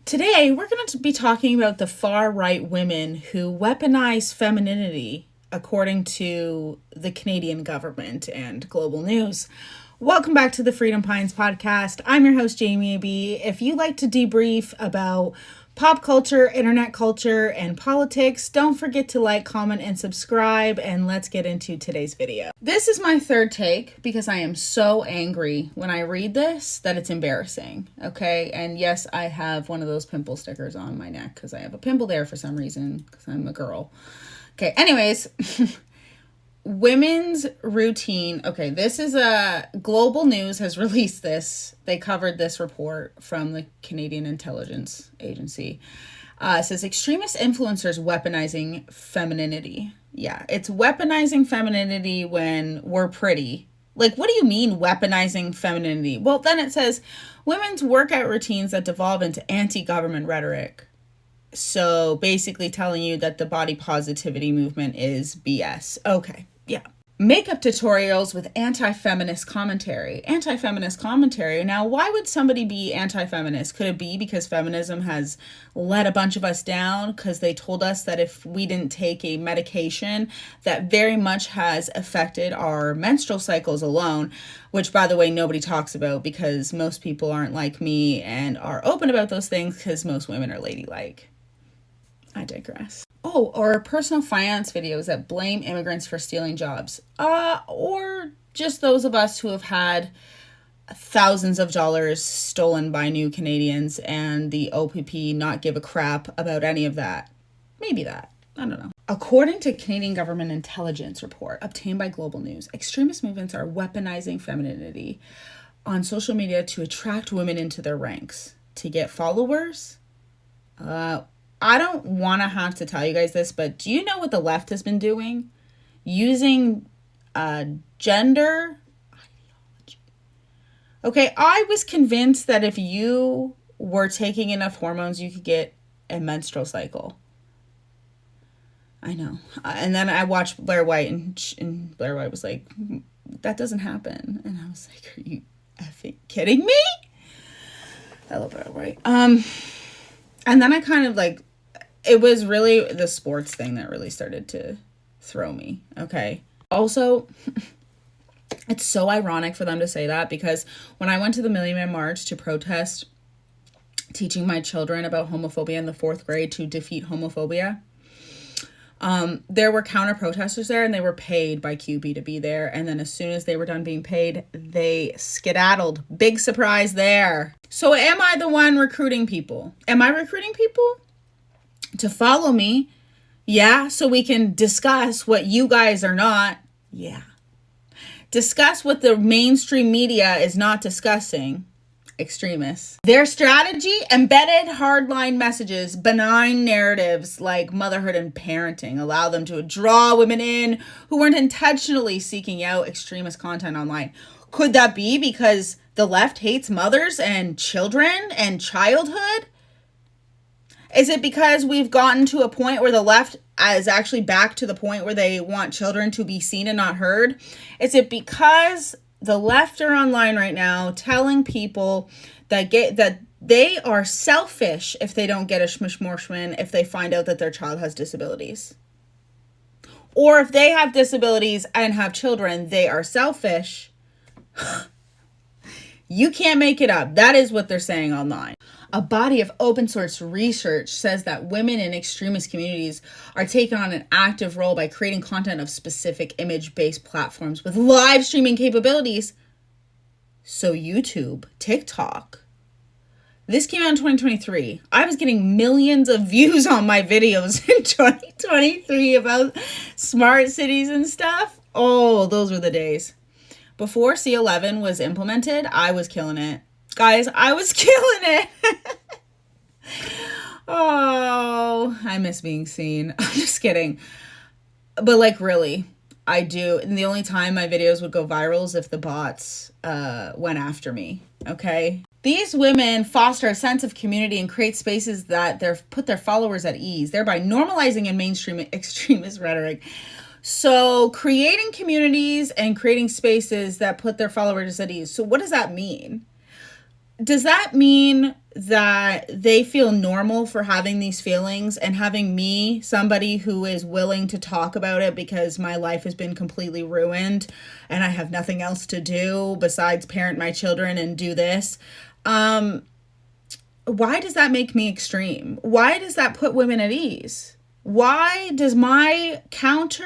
Today, we're going to be talking about the far-right women who weaponize femininity, according to the Canadian government and global news. Welcome back to the Freedom Pines podcast. I'm your host, Jamie B. If you like to debrief about pop culture, internet culture, and politics, don't forget to like, comment, and subscribe, and let's get into today's video. This is my third take because I am so angry when I read this that it's embarrassing, okay? And yes, I have one of those pimple stickers on my neck because I have a pimple there for some reason because I'm a girl. Okay, anyways, women's routine. Okay, this is Global News has released this. They covered this report from the Canadian Intelligence Agency. It says extremist influencers weaponizing femininity. Yeah, it's weaponizing femininity when we're pretty. Like, what do you mean weaponizing femininity? Well, then it says women's workout routines that devolve into anti-government rhetoric. So basically telling you that the body positivity movement is BS. Okay. Yeah. Makeup tutorials with anti-feminist commentary. Anti-feminist commentary. Now, why would somebody be anti-feminist? Could it be because feminism has let a bunch of us down because they told us that if we didn't take a medication that very much has affected our menstrual cycles alone, which, by the way, nobody talks about because most people aren't like me and are open about those things because most women are ladylike. I digress. Oh, or personal finance videos that blame immigrants for stealing jobs. Or just those of us who have had thousands of dollars stolen by new Canadians and the OPP not give a crap about any of that. Maybe that. I don't know. According to Canadian government intelligence report obtained by Global News, extremist movements are weaponizing femininity on social media to attract women into their ranks. To get followers? I don't want to have to tell you guys this, but do you know what the left has been doing? Using gender ideology. Okay, I was convinced that if you were taking enough hormones, you could get a menstrual cycle. I know. And then I watched Blair White, and Blair White was like, that doesn't happen. And I was like, are you effing kidding me? I love Blair White. And then I kind of like, it was really the sports thing that really started to throw me, okay? Also, it's so ironic for them to say that because when I went to the Million Man March to protest teaching my children about homophobia in the 4th grade to defeat homophobia, there were counter-protesters there and they were paid by QB to be there. And then as soon as they were done being paid, they skedaddled. Big surprise there. So am I the one recruiting people? Am I recruiting people to follow me? Yeah, so we can discuss what you guys are not. Yeah. Discuss what the mainstream media is not discussing. Extremists. Their strategy, embedded hardline messages, benign narratives like motherhood and parenting allow them to draw women in who weren't intentionally seeking out extremist content online. Could that be because the left hates mothers and children and childhood? Is it because we've gotten to a point where the left is actually back to the point where they want children to be seen and not heard? Is it because the left are online right now telling people that they are selfish if they don't get a shmishmorshman if they find out that their child has disabilities? Or if they have disabilities and have children, they are selfish? You can't make it up. That is what they're saying online. A body of open source research says that women in extremist communities are taking on an active role by creating content of specific image-based platforms with live streaming capabilities. So YouTube, TikTok. This came out in 2023. I was getting millions of views on my videos in 2023 about smart cities and stuff. Oh, those were the days. Before C11 was implemented, I was killing it. Guys, I was killing it. Oh, I miss being seen. I'm just kidding. But like, really, I do. And the only time my videos would go viral is if the bots went after me. Okay. These women foster a sense of community and create spaces that put their followers at ease, thereby normalizing and mainstream extremist rhetoric. So creating communities and creating spaces that put their followers at ease. So what does that mean? Does that mean that they feel normal for having these feelings and having me, somebody who is willing to talk about it because my life has been completely ruined and I have nothing else to do besides parent my children and do this? Why does that make me extreme? Why does that put women at ease? Why does my counter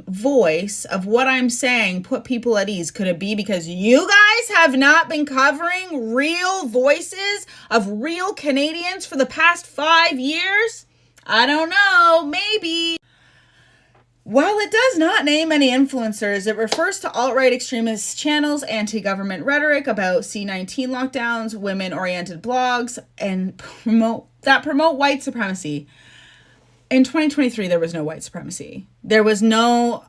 voice of what I'm saying put people at ease? Could it be because you guys have not been covering real voices of real Canadians for the past 5 years? I don't know, maybe. While it does not name any influencers, it refers to alt-right extremist channels, anti-government rhetoric about C-19 lockdowns, women-oriented blogs, and promote white supremacy. In 2023, there was no white supremacy. There was no,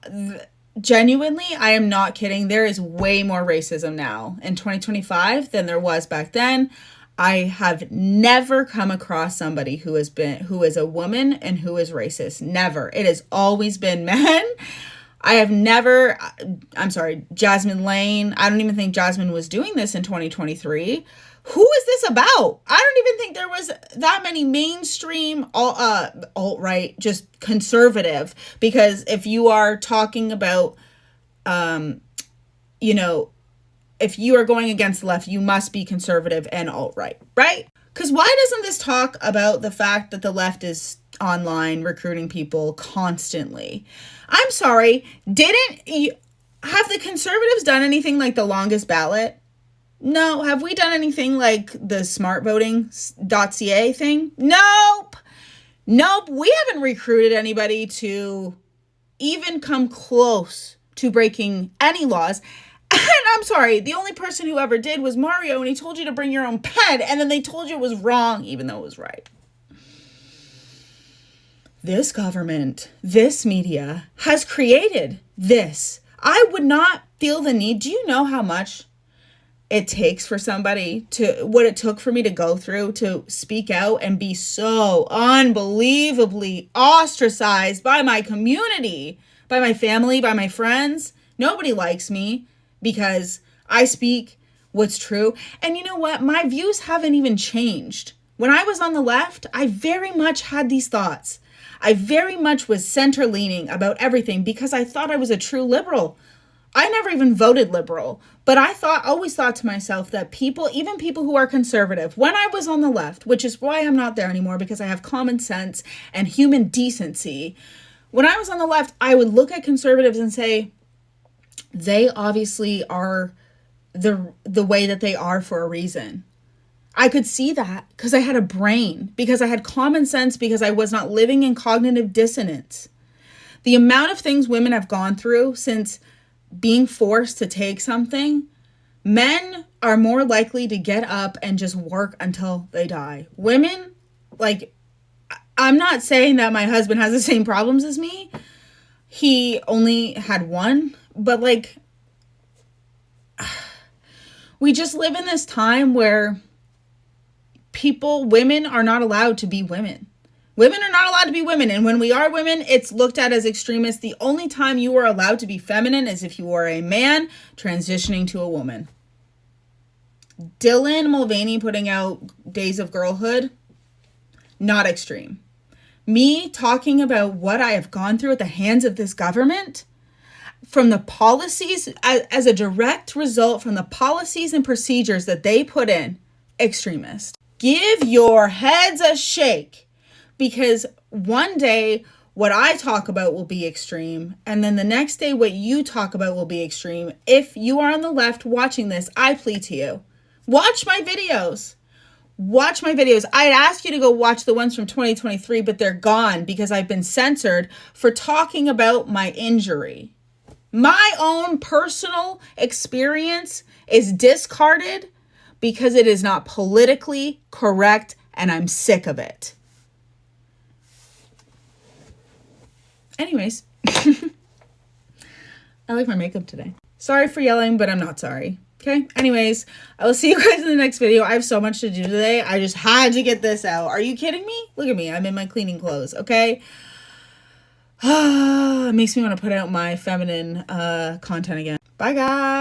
genuinely, I am not kidding. There is way more racism now in 2025 than there was back then. I have never come across somebody who is a woman and who is racist. Never. It has always been men. I'm sorry, Jasmine Lane. I don't even think Jasmine was doing this in 2023. Who is this about? I don't even think there was that many mainstream alt-right, just conservative. Because if you are talking about, if you are going against the left, you must be conservative and alt-right, right? Because why doesn't this talk about the fact that the left is online recruiting people constantly? I'm sorry, have the conservatives done anything like the longest ballot? No. Have we done anything like the smartvoting.ca thing? Nope. We haven't recruited anybody to even come close to breaking any laws. And I'm sorry, the only person who ever did was Mario, and he told you to bring your own pen, and then they told you it was wrong, even though it was right. This government, this media has created this. I would not feel the need. Do you know how much it takes for somebody what it took for me to go through to speak out and be so unbelievably ostracized by my community, by my family, by my friends? Nobody likes me because I speak what's true. And you know what? My views haven't even changed. When I was on the left, I very much had these thoughts. I very much was center-leaning about everything because I thought I was a true liberal. I never even voted liberal, but I always thought to myself that even people who are conservative, when I was on the left, which is why I'm not there anymore because I have common sense and human decency. When I was on the left, I would look at conservatives and say, they obviously are the way that they are for a reason. I could see that because I had a brain, because I had common sense, because I was not living in cognitive dissonance. The amount of things women have gone through since being forced to take something, men are more likely to get up and just work until they die. Women, I'm not saying that my husband has the same problems as me. He only had one, but we just live in this time where women are not allowed to be women. Women are not allowed to be women. And when we are women, it's looked at as extremist. The only time you are allowed to be feminine is if you are a man transitioning to a woman. Dylan Mulvaney putting out Days of Girlhood, not extreme. Me talking about what I have gone through at the hands of this government, from the policies, as a direct result from the policies and procedures that they put in, extremist. Give your heads a shake. Because one day what I talk about will be extreme, and then the next day what you talk about will be extreme. If you are on the left watching this, I plead to you, watch my videos. I'd ask you to go watch the ones from 2023, but they're gone because I've been censored for talking about my injury. My own personal experience is discarded because it is not politically correct, and I'm sick of it. Anyways, I like my makeup today. Sorry for yelling, but I'm not sorry. Okay? Anyways, I will see you guys in the next video. I have so much to do today. I just had to get this out. Are you kidding me? Look at me. I'm in my cleaning clothes, okay? It makes me want to put out my feminine content again. Bye, guys.